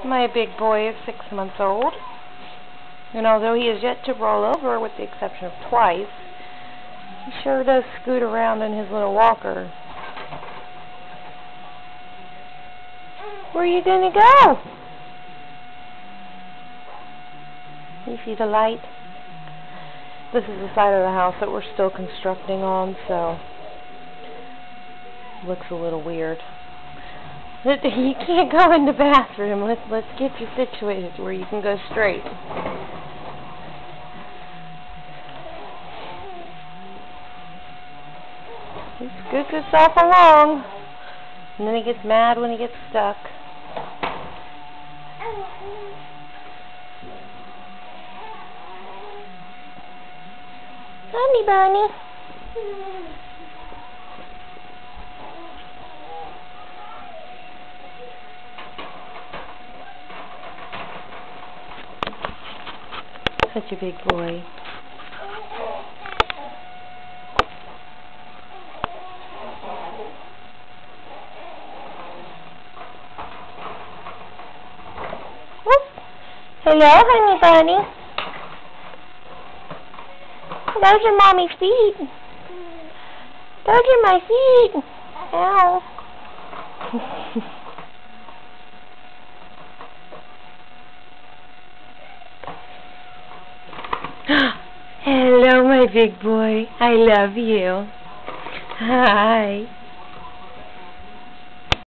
My big boy is 6 months old, and although he is yet to roll over with the exception of twice, he sure does scoot around in his little walker. Where are you going to go? You see the light? This is the side of the house that we're still constructing on, so it looks a little weird. You can't go in the bathroom. Let's get you situated where you can go straight. He scoots himself along, and then he gets mad when he gets stuck. Honey bunny. Such a big boy. Whoop. Hello, honey bunny. Those are mommy's feet. Those are my feet. Ow. Hello, my big boy. I love you. Hi.